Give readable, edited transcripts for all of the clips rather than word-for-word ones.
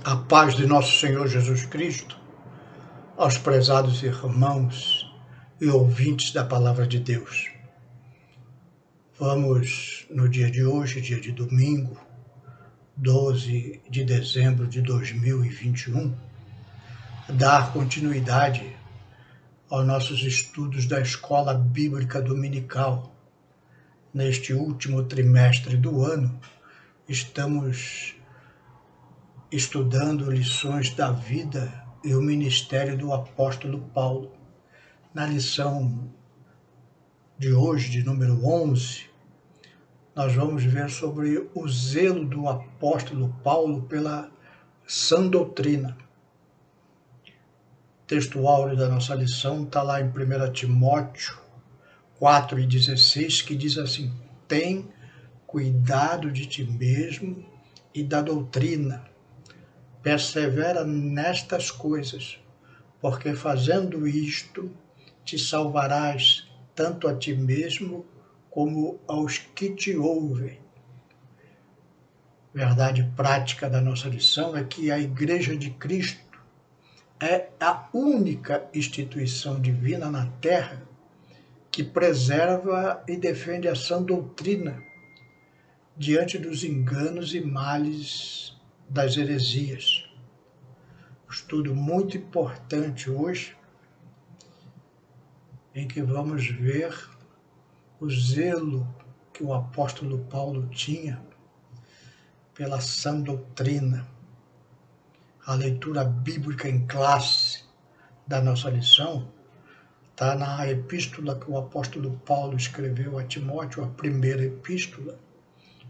A paz de nosso Senhor Jesus Cristo, aos prezados irmãos e ouvintes da Palavra de Deus. Vamos, no dia de hoje, dia de domingo, 12 de dezembro de 2021, dar continuidade aos nossos estudos da Escola Bíblica Dominical. Neste último trimestre do ano, estamos estudando lições da vida e o ministério do apóstolo Paulo. Na lição de hoje, de número 11, nós vamos ver sobre o zelo do apóstolo Paulo pela sã doutrina. O texto áureo da nossa lição está lá em 1 Timóteo 4:16, que diz assim: tem cuidado de ti mesmo e da doutrina, persevera nestas coisas, porque fazendo isto te salvarás tanto a ti mesmo como aos que te ouvem. Verdade prática da nossa lição é que a Igreja de Cristo é a única instituição divina na Terra que preserva e defende a sã doutrina diante dos enganos e males das heresias. Estudo muito importante hoje, em que vamos ver o zelo que o apóstolo Paulo tinha pela sã doutrina. A leitura bíblica em classe da nossa lição está na epístola que o apóstolo Paulo escreveu a Timóteo, a primeira epístola,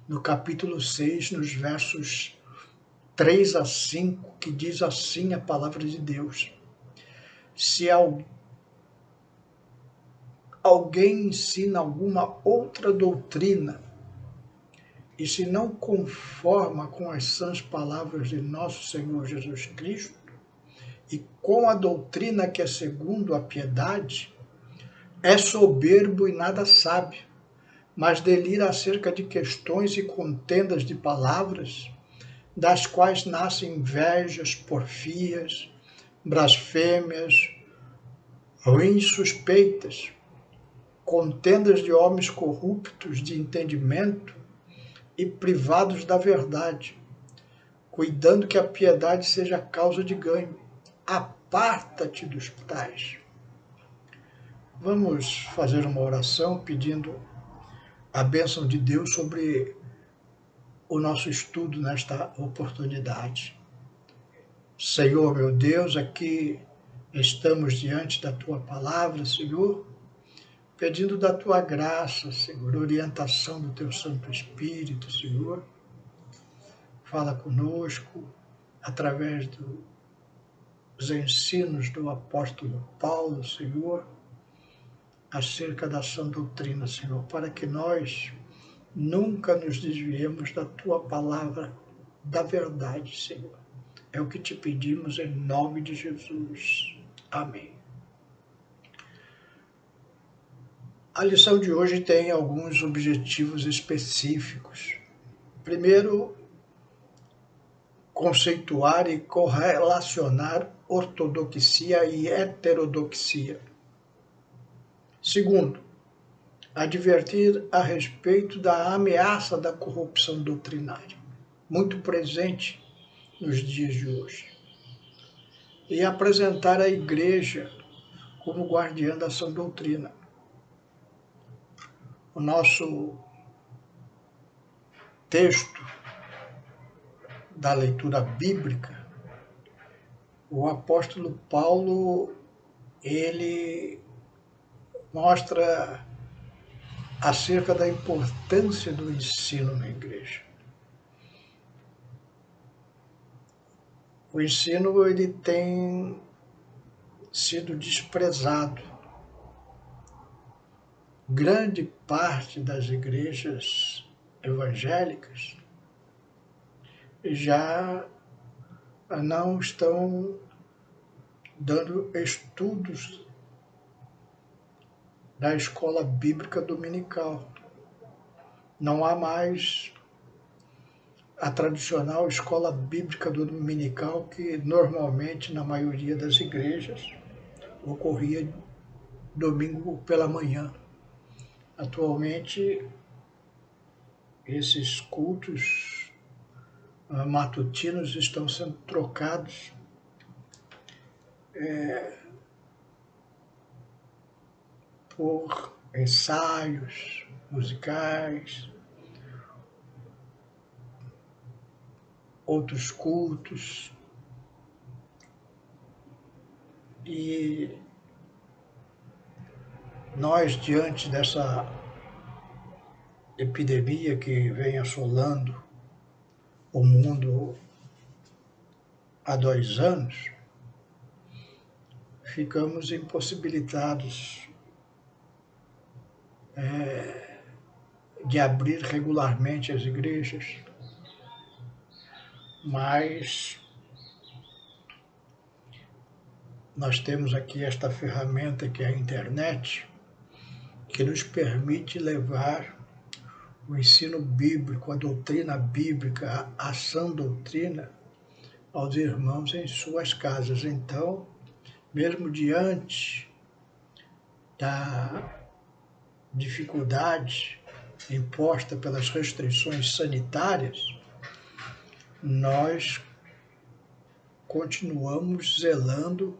no capítulo 6, nos versos 3 a 5, que diz assim a palavra de Deus: se alguém ensina alguma outra doutrina, e se não conforma com as sãs palavras de nosso Senhor Jesus Cristo, e com a doutrina que é segundo a piedade, é soberbo e nada sabe, mas delira acerca de questões e contendas de palavras, das quais nascem invejas, porfias, blasfêmias, ruins suspeitas, contendas de homens corruptos de entendimento e privados da verdade, cuidando que a piedade seja causa de ganho. Aparta-te dos tais. Vamos fazer uma oração pedindo a bênção de Deus sobre o nosso estudo nesta oportunidade. Senhor, meu Deus, aqui estamos diante da Tua palavra, Senhor, pedindo da Tua graça, Senhor, orientação do Teu Santo Espírito, Senhor. Fala conosco através dos ensinos do apóstolo Paulo, Senhor, acerca da sã doutrina, Senhor, para que nós nunca nos desviemos da Tua palavra, da verdade, Senhor. É o que te pedimos em nome de Jesus. Amém. A lição de hoje tem alguns objetivos específicos. Primeiro, conceituar e correlacionar ortodoxia e heterodoxia. Segundo, advertir a respeito da ameaça da corrupção doutrinária, muito presente nos dias de hoje. E apresentar a Igreja como guardiã da sã doutrina. O nosso texto da leitura bíblica, o apóstolo Paulo, ele mostra acerca da importância do ensino na igreja. O ensino, ele tem sido desprezado. Grande parte das igrejas evangélicas já não estão dando estudos da escola bíblica dominical. Não há mais a tradicional escola bíblica dominical que normalmente na maioria das igrejas ocorria domingo pela manhã. Atualmente esses cultos matutinos estão sendo trocados por ensaios musicais, outros cultos, e nós, diante dessa epidemia que vem assolando o mundo há 2 anos, ficamos impossibilitados de abrir regularmente as igrejas, mas nós temos aqui esta ferramenta que é a internet, que nos permite levar o ensino bíblico, a doutrina bíblica, a sã doutrina aos irmãos em suas casas. Então, mesmo diante da dificuldade imposta pelas restrições sanitárias, nós continuamos zelando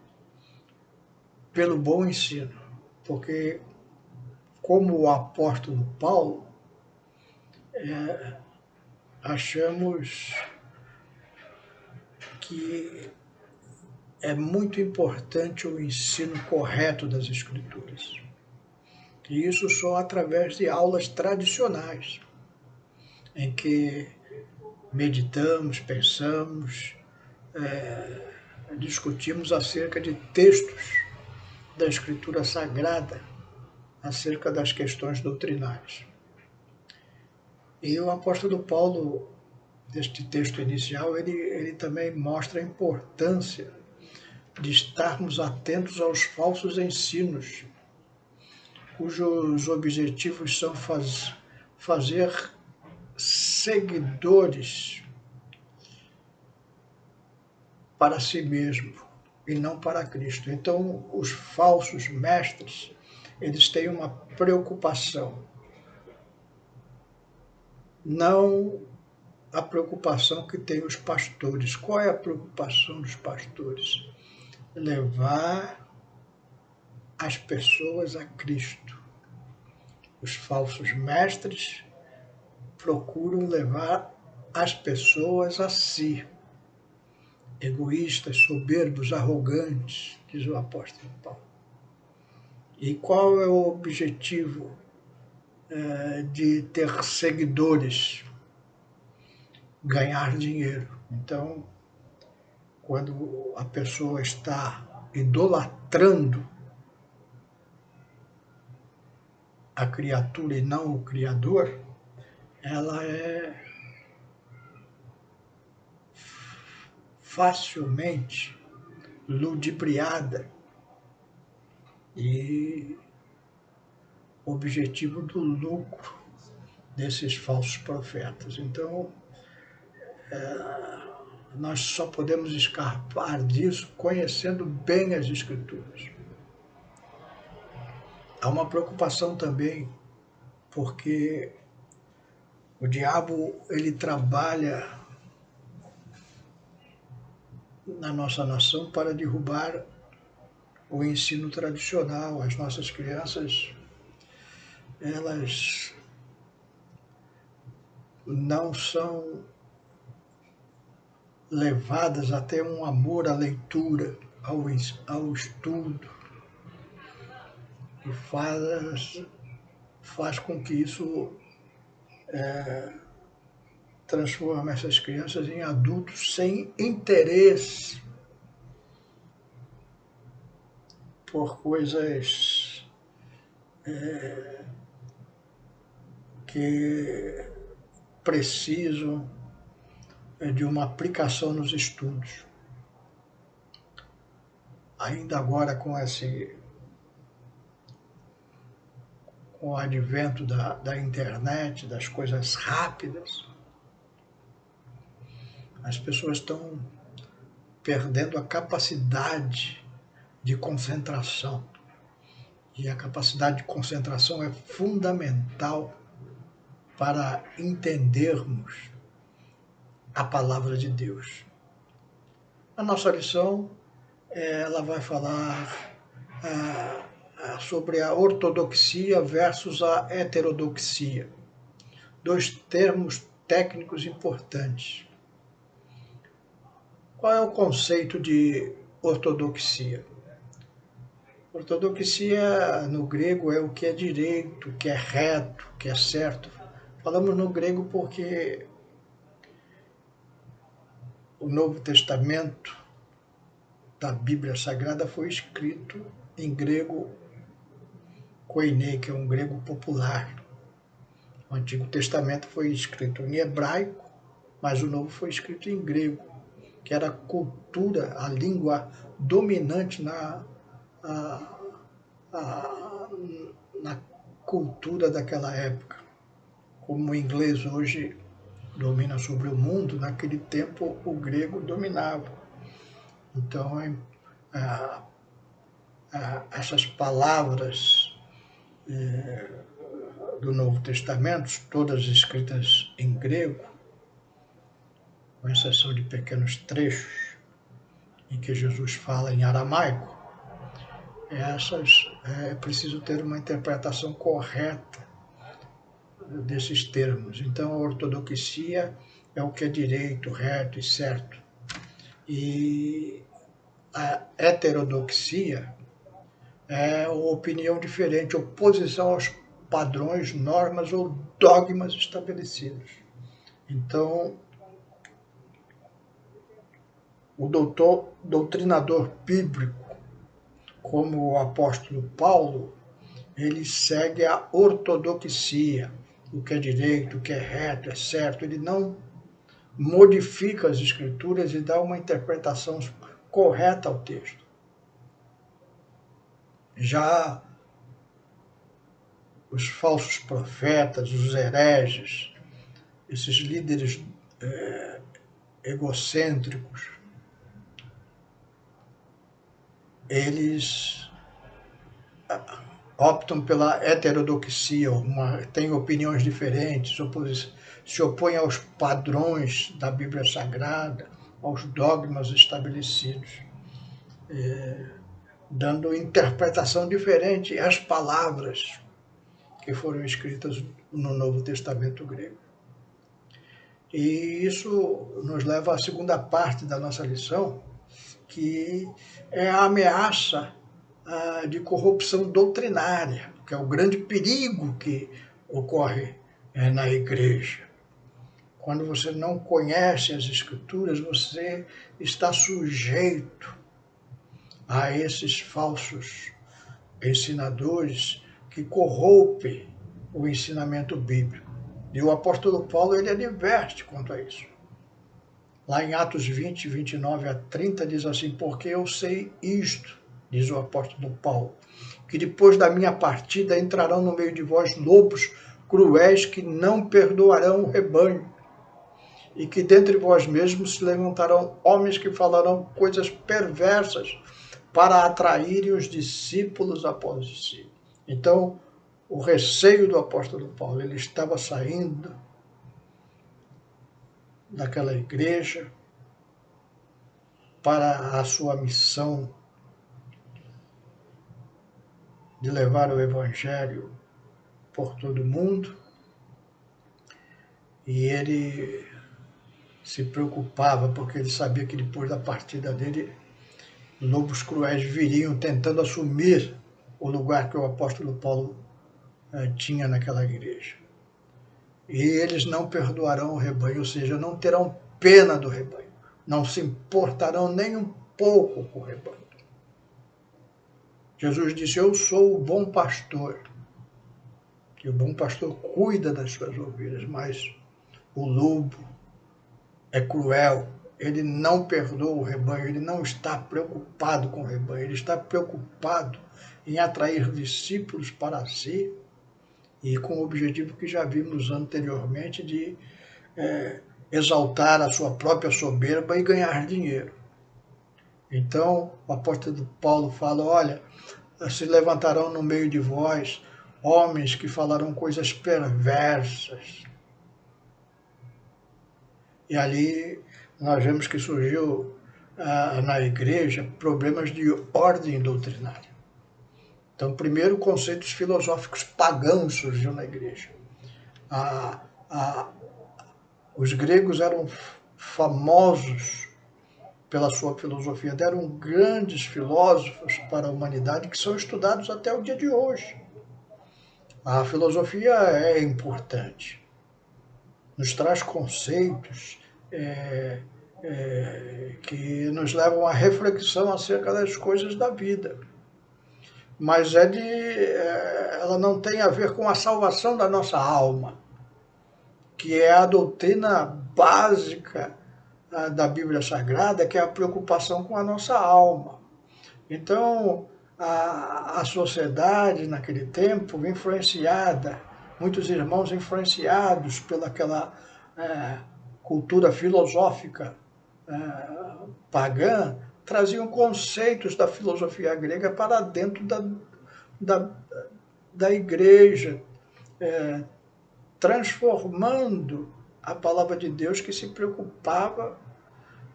pelo bom ensino, porque, como o apóstolo Paulo, achamos que é muito importante o ensino correto das Escrituras. E isso só através de aulas tradicionais, em que meditamos, pensamos, discutimos acerca de textos da Escritura Sagrada, acerca das questões doutrinárias. E o apóstolo Paulo, neste texto inicial, ele também mostra a importância de estarmos atentos aos falsos ensinos, cujos objetivos são fazer seguidores para si mesmo e não para Cristo. Então, os falsos mestres, eles têm uma preocupação, não a preocupação que tem os pastores. Qual é a preocupação dos pastores? Levar as pessoas a Cristo. Os falsos mestres procuram levar as pessoas a si. Egoístas, soberbos, arrogantes, diz o apóstolo Paulo. E qual é o objetivo de ter seguidores? Ganhar dinheiro. Então, quando a pessoa está idolatrando a criatura e não o Criador, ela é facilmente ludibriada e objetivo do lucro desses falsos profetas. Então, nós só podemos escapar disso conhecendo bem as Escrituras. Há uma preocupação também, porque o diabo, ele trabalha na nossa nação para derrubar o ensino tradicional. As nossas crianças, elas não são levadas a ter um amor à leitura, ao estudo, e faz com que isso transforme essas crianças em adultos sem interesse por coisas que precisam de uma aplicação nos estudos. Ainda agora, com o advento da internet, das coisas rápidas, As pessoas estão perdendo a capacidade de concentração. E a capacidade de concentração é fundamental para entendermos a palavra de Deus. A nossa lição, ela vai falar sobre a ortodoxia versus a heterodoxia. Dois termos técnicos importantes. Qual é o conceito de ortodoxia? Ortodoxia no grego é o que é direito, o que é reto, o que é certo. Falamos no grego porque o Novo Testamento da Bíblia Sagrada foi escrito em grego koiné, que é um grego popular. O Antigo Testamento foi escrito em hebraico, mas o Novo foi escrito em grego, que era a cultura, a língua dominante na cultura daquela época. Como o inglês hoje domina sobre o mundo, naquele tempo o grego dominava. Então, essas palavras do Novo Testamento, todas escritas em grego, com exceção de pequenos trechos em que Jesus fala em aramaico, é preciso ter uma interpretação correta desses termos. Então, a ortodoxia é o que é direito, reto e certo. E a heterodoxia é uma opinião diferente, oposição aos padrões, normas ou dogmas estabelecidos. Então, o doutrinador bíblico, como o apóstolo Paulo, ele segue a ortodoxia, o que é direito, o que é reto, é certo. Ele não modifica as escrituras e dá uma interpretação correta ao texto. Já os falsos profetas, os hereges, esses líderes egocêntricos, eles optam pela heterodoxia, têm opiniões diferentes, se opõem aos padrões da Bíblia Sagrada, aos dogmas estabelecidos, dando interpretação diferente às palavras que foram escritas no Novo Testamento grego. E isso nos leva à segunda parte da nossa lição, que é a ameaça de corrupção doutrinária, que é o grande perigo que ocorre na igreja. Quando você não conhece as Escrituras, você está sujeito a esses falsos ensinadores que corrompem o ensinamento bíblico. E o apóstolo Paulo, ele adverte quanto a isso. Lá em Atos 20, 29 a 30, diz assim: porque eu sei isto, diz o apóstolo Paulo, que depois da minha partida entrarão no meio de vós lobos cruéis que não perdoarão o rebanho, e que dentre vós mesmos se levantarão homens que falarão coisas perversas para atraírem os discípulos após si. Então, o receio do apóstolo Paulo, ele estava saindo daquela igreja para a sua missão de levar o evangelho por todo o mundo, e ele se preocupava porque ele sabia que depois da partida dele, lobos cruéis viriam tentando assumir o lugar que o apóstolo Paulo tinha naquela igreja. E eles não perdoarão o rebanho, ou seja, não terão pena do rebanho, não se importarão nem um pouco com o rebanho. Jesus disse: eu sou o bom pastor, que o bom pastor cuida das suas ovelhas, mas o lobo é cruel, ele não perdoa o rebanho, ele não está preocupado com o rebanho, ele está preocupado em atrair discípulos para si, e com o objetivo que já vimos anteriormente de exaltar a sua própria soberba e ganhar dinheiro. Então, o apóstolo Paulo fala, olha, se levantarão no meio de vós homens que falarão coisas perversas. E ali nós vemos que surgiu na igreja problemas de ordem doutrinária. Então, primeiro, conceitos filosóficos pagãos surgiu na igreja. Os gregos eram famosos pela sua filosofia, deram grandes filósofos para a humanidade que são estudados até o dia de hoje. A filosofia é importante, nos traz conceitos que nos levam à reflexão acerca das coisas da vida. Mas ela não tem a ver com a salvação da nossa alma, que é a doutrina básica da Bíblia Sagrada, que é a preocupação com a nossa alma. Então, a sociedade naquele tempo, influenciada, muitos irmãos influenciados pelaquela cultura filosófica pagã, traziam conceitos da filosofia grega para dentro da igreja, transformando a palavra de Deus que se preocupava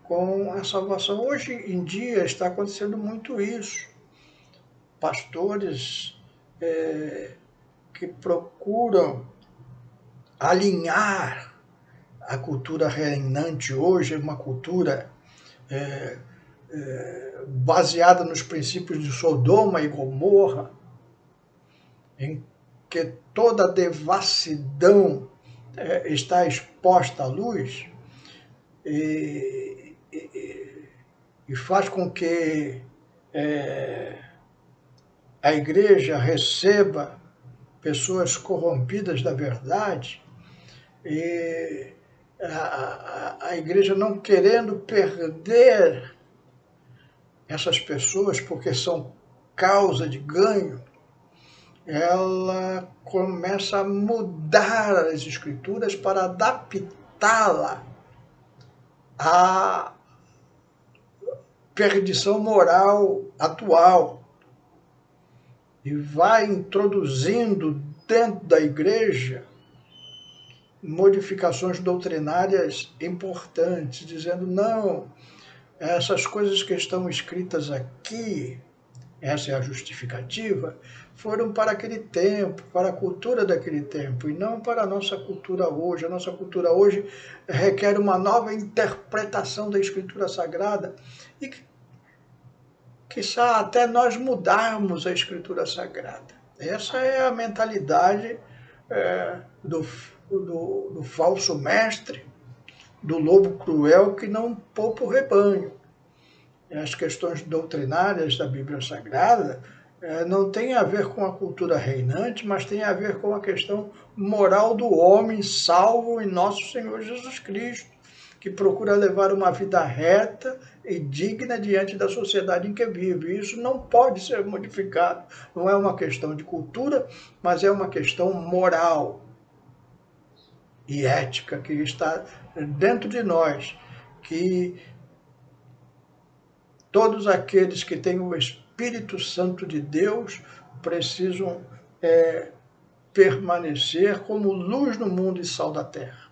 com a salvação. Hoje em dia está acontecendo muito isso. Pastores que procuram alinhar a cultura reinante hoje, uma cultura baseada nos princípios de Sodoma e Gomorra, em que toda a devassidão está exposta à luz, e faz com que a igreja receba pessoas corrompidas da verdade, e a igreja não querendo perder essas pessoas porque são causa de ganho, ela começa a mudar as escrituras para adaptá-la à perdição moral atual e vai introduzindo dentro da igreja modificações doutrinárias importantes, dizendo, não, essas coisas que estão escritas aqui, essa é a justificativa, foram para aquele tempo, para a cultura daquele tempo, e não para a nossa cultura hoje. A nossa cultura hoje requer uma nova interpretação da Escritura Sagrada e, quiçá, até nós mudarmos a Escritura Sagrada. Essa é a mentalidade do falso mestre, do lobo cruel que não poupa o rebanho. As questões doutrinárias da Bíblia Sagrada não têm a ver com a cultura reinante, mas têm a ver com a questão moral do homem salvo em nosso Senhor Jesus Cristo, que procura levar uma vida reta e digna diante da sociedade em que vive. Isso não pode ser modificado. Não é uma questão de cultura, mas é uma questão moral e ética que está dentro de nós, que todos aqueles que têm o Espírito Santo de Deus precisam permanecer como luz no mundo e sal da terra,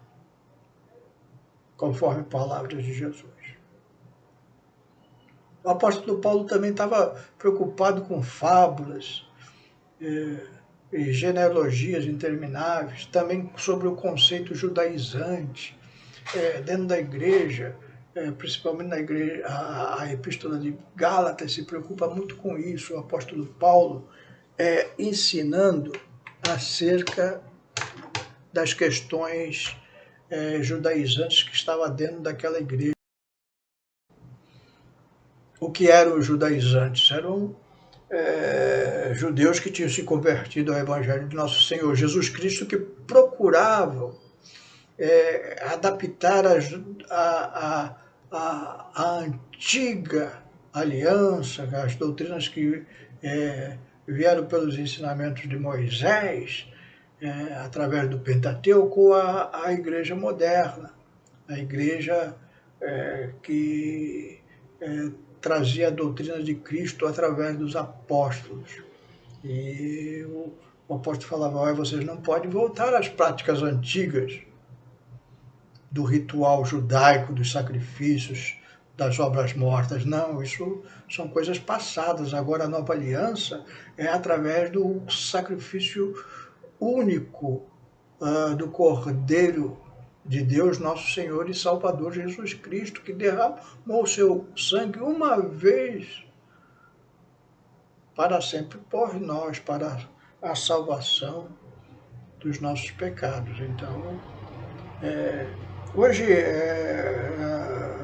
conforme palavras de Jesus. O apóstolo Paulo também estava preocupado com fábulas e genealogias intermináveis, também sobre o conceito judaizante dentro da igreja, principalmente na igreja, a epístola de Gálatas se preocupa muito com isso. O apóstolo Paulo ensinando acerca das questões judaizantes que estava dentro daquela igreja. O que eram os judaizantes? Eram judeus que tinham se convertido ao Evangelho de Nosso Senhor Jesus Cristo, que procuravam adaptar a antiga aliança, as doutrinas que vieram pelos ensinamentos de Moisés, através do Pentateuco, à igreja moderna, a igreja que trazia a doutrina de Cristo através dos apóstolos. E o apóstolo falava, olha, vocês não podem voltar às práticas antigas do ritual judaico, dos sacrifícios, das obras mortas. Não, isso são coisas passadas. Agora a nova aliança é através do sacrifício único do Cordeiro de Deus, nosso Senhor e Salvador Jesus Cristo, que derramou o seu sangue uma vez para sempre por nós, para a salvação dos nossos pecados. Então, hoje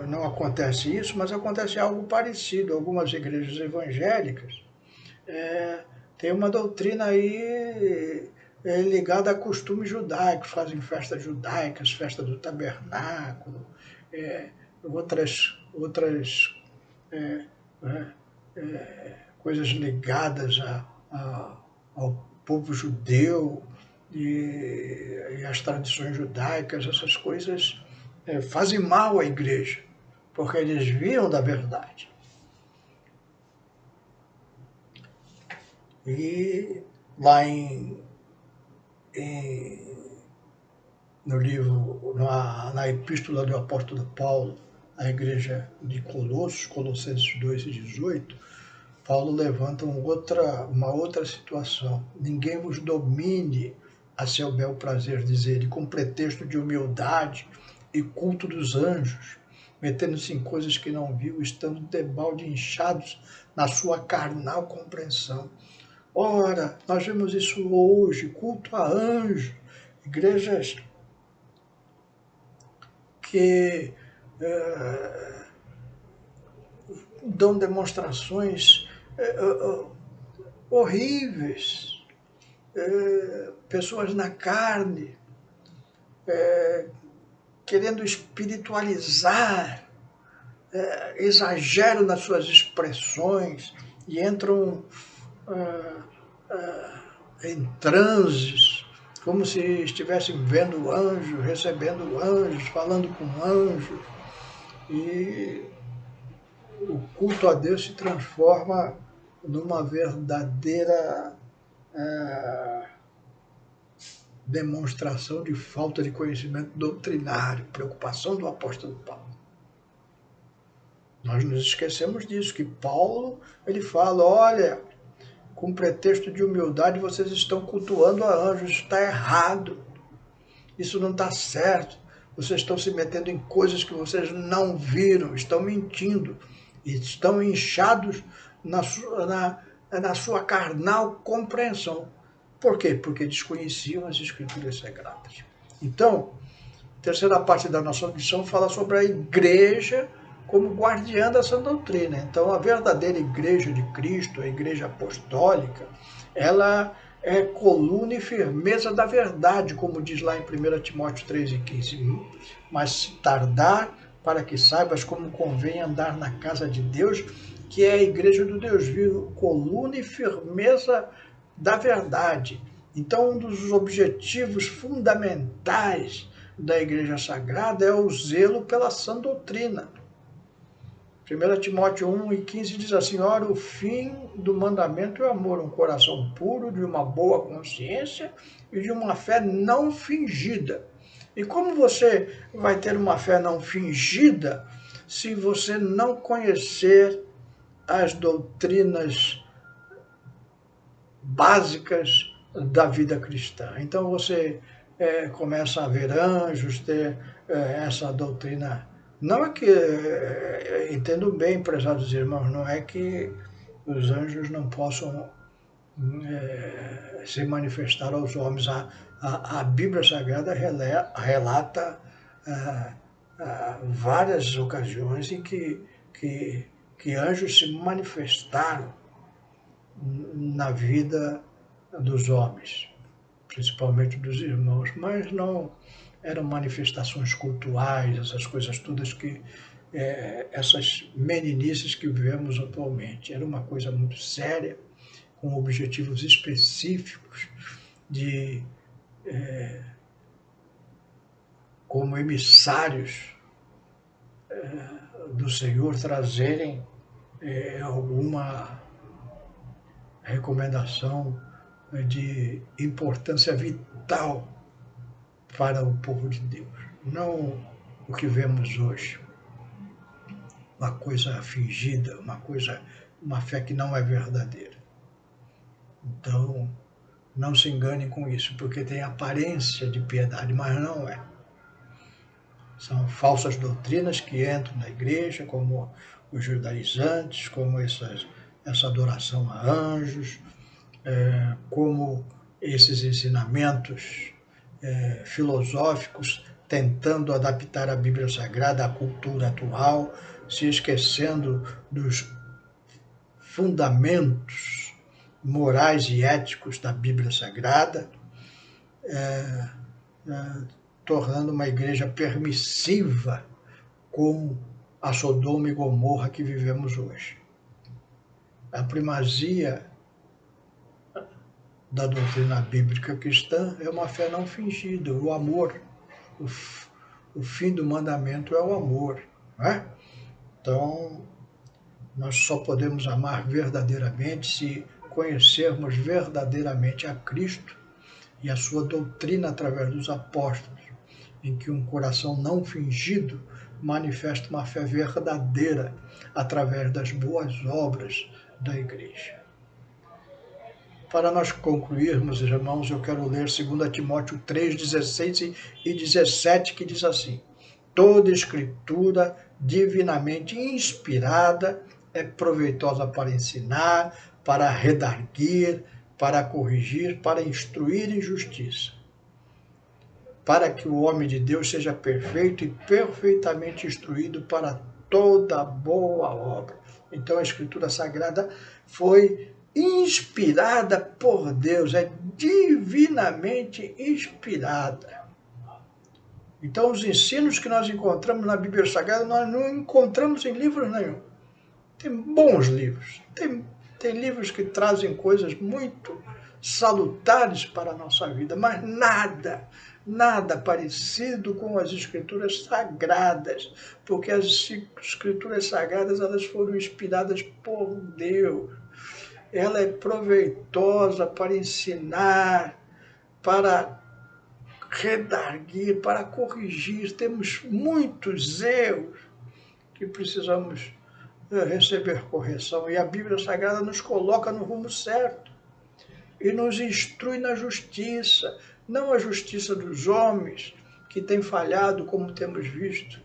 não acontece isso, mas acontece algo parecido. Algumas igrejas evangélicas têm uma doutrina aí ligada a costumes judaicos, fazem festas judaicas, festa do tabernáculo, outras coisas ligadas ao povo judeu e às tradições judaicas. Essas coisas fazem mal à igreja, porque eles desviam da verdade. E lá no livro, na epístola do apóstolo Paulo, à igreja de Colossenses 2:18, Paulo levanta uma outra situação. Ninguém vos domine a seu bel prazer, diz ele, com pretexto de humildade e culto dos anjos, metendo-se em coisas que não viu, estando debalde inchados na sua carnal compreensão. Ora, nós vemos isso hoje, culto a anjos, igrejas que dão demonstrações horríveis, pessoas na carne, querendo espiritualizar, exageram nas suas expressões e entram em transes, como se estivessem vendo anjos, recebendo anjos, falando com anjos. E o culto a Deus se transforma numa verdadeira demonstração de falta de conhecimento doutrinário, preocupação do apóstolo Paulo. Nós nos esquecemos disso, que Paulo, ele fala, olha, com pretexto de humildade vocês estão cultuando a anjos, isso está errado, isso não está certo, vocês estão se metendo em coisas que vocês não viram, estão mentindo, estão inchados na sua carnal compreensão. Por quê? Porque desconheciam as Escrituras Sagradas. Então, a terceira parte da nossa lição fala sobre a igreja como guardiã dessa doutrina. Então, a verdadeira igreja de Cristo, a igreja apostólica, ela é coluna e firmeza da verdade, como diz lá em 1 Timóteo 3:15. Mas se tardar, para que saibas como convém andar na casa de Deus, que é a igreja do Deus vivo, coluna e firmeza da verdade. Então, um dos objetivos fundamentais da igreja sagrada é o zelo pela sã doutrina. 1 Timóteo 1:15 diz assim, ora, o fim do mandamento é o amor, um coração puro, de uma boa consciência e de uma fé não fingida. E como você vai ter uma fé não fingida se você não conhecer as doutrinas básicas da vida cristã? Então você começa a ver anjos, ter essa doutrina. Não é que, entendo bem, prezados irmãos, não é que os anjos não possam se manifestar aos homens. A Bíblia Sagrada relata várias ocasiões em que anjos se manifestaram na vida dos homens, principalmente dos irmãos, mas não eram manifestações cultuais, essas coisas todas que essas meninices que vivemos atualmente. Era uma coisa muito séria, com objetivos específicos de como emissários do Senhor, trazerem alguma recomendação de importância vital para o povo de Deus. Não o que vemos hoje, uma coisa fingida, uma fé que não é verdadeira. Então, não se enganem com isso, porque tem aparência de piedade, mas não é. São falsas doutrinas que entram na igreja, como os judaizantes, como essa adoração a anjos, como esses ensinamentos filosóficos, tentando adaptar a Bíblia Sagrada à cultura atual, se esquecendo dos fundamentos morais e éticos da Bíblia Sagrada, tornando uma igreja permissiva como a Sodoma e Gomorra que vivemos hoje. A primazia da doutrina bíblica cristã é uma fé não fingida, o amor. O fim do mandamento é o amor, não é? Então, nós só podemos amar verdadeiramente se conhecermos verdadeiramente a Cristo e a sua doutrina através dos apóstolos, em que um coração não fingido manifesta uma fé verdadeira através das boas obras da igreja. Para nós concluirmos, irmãos, eu quero ler 2 Timóteo 3, 16 e 17, que diz assim: toda escritura divinamente inspirada é proveitosa para ensinar, para redarguir, para corrigir, para instruir em justiça, para que o homem de Deus seja perfeito e perfeitamente instruído para toda boa obra. Então a Escritura Sagrada foi inspirada por Deus, é divinamente inspirada. Então os ensinos que nós encontramos na Bíblia Sagrada, nós não encontramos em livros nenhum. Tem bons livros, tem livros que trazem coisas muito salutares para a nossa vida, mas nada parecido com as Escrituras Sagradas, porque as Escrituras Sagradas elas foram inspiradas por Deus. Ela é proveitosa para ensinar, para redarguir, para corrigir. Temos muitos erros que precisamos receber correção, e a Bíblia Sagrada nos coloca no rumo certo e nos instrui na justiça, não a justiça dos homens, que tem falhado, como temos visto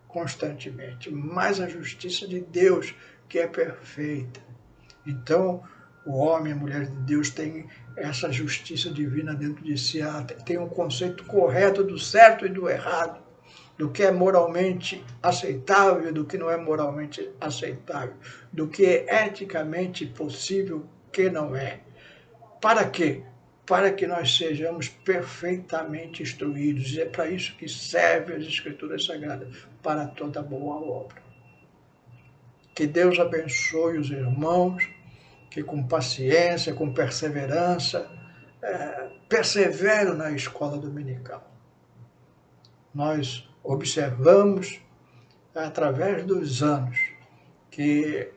constantemente, mas a justiça de Deus, que é perfeita. Então, o homem, a mulher de Deus tem essa justiça divina dentro de si, tem um conceito correto do certo e do errado, do que é moralmente aceitável e do que não é moralmente aceitável, do que é eticamente possível, que não é. Para quê? Para que nós sejamos perfeitamente instruídos, e é para isso que servem as Escrituras Sagradas, para toda boa obra. Que Deus abençoe os irmãos, que com paciência, com perseverança, perseveram na escola dominical. Nós observamos, através dos anos, que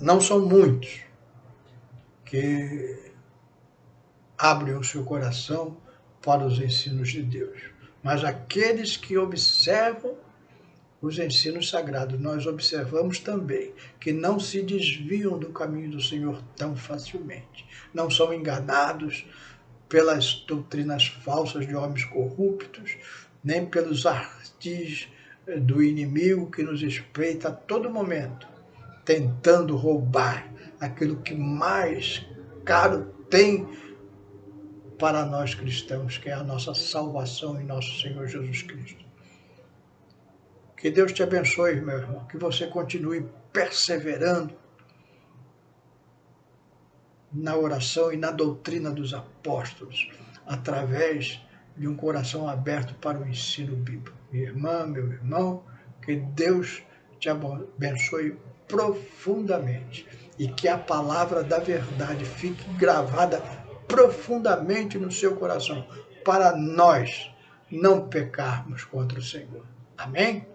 não são muitos que abrem o seu coração para os ensinos de Deus, mas aqueles que observam os ensinos sagrados, nós observamos também que não se desviam do caminho do Senhor tão facilmente, não são enganados pelas doutrinas falsas de homens corruptos, nem pelos ardis do inimigo que nos espreita a todo momento, tentando roubar aquilo que mais caro tem para nós cristãos, que é a nossa salvação em nosso Senhor Jesus Cristo. Que Deus te abençoe, meu irmão, que você continue perseverando na oração e na doutrina dos apóstolos, através de um coração aberto para o ensino bíblico. Minha irmã, meu irmão, que Deus te abençoe profundamente e que a palavra da verdade fique gravada profundamente no seu coração, para nós não pecarmos contra o Senhor. Amém?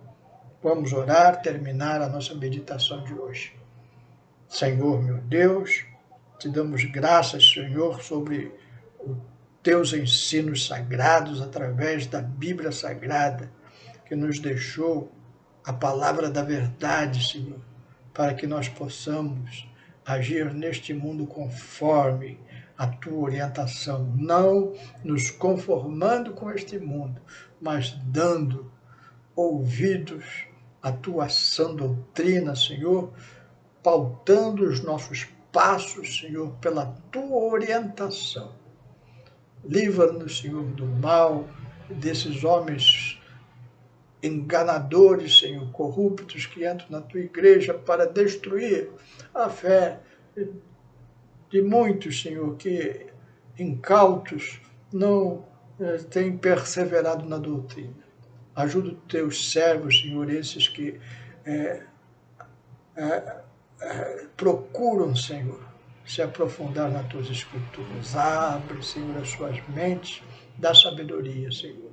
Vamos orar, terminar a nossa meditação de hoje. Senhor, meu Deus, te damos graças, Senhor, sobre os teus ensinos sagrados através da Bíblia Sagrada, que nos deixou a palavra da verdade, Senhor, para que nós possamos agir neste mundo conforme a tua orientação, não nos conformando com este mundo, mas dando ouvidos à tua sã doutrina, Senhor, pautando os nossos passos, Senhor, pela tua orientação. Livra-nos, Senhor, do mal, desses homens enganadores, Senhor, corruptos que entram na tua igreja para destruir a fé de muitos, Senhor, que incautos não têm perseverado na doutrina. Ajuda os teus servos, Senhor, esses que procuram, Senhor, se aprofundar nas tuas escrituras. Abre, Senhor, as suas mentes, dá sabedoria, Senhor.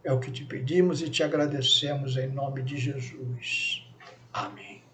É o que te pedimos e te agradecemos em nome de Jesus. Amém.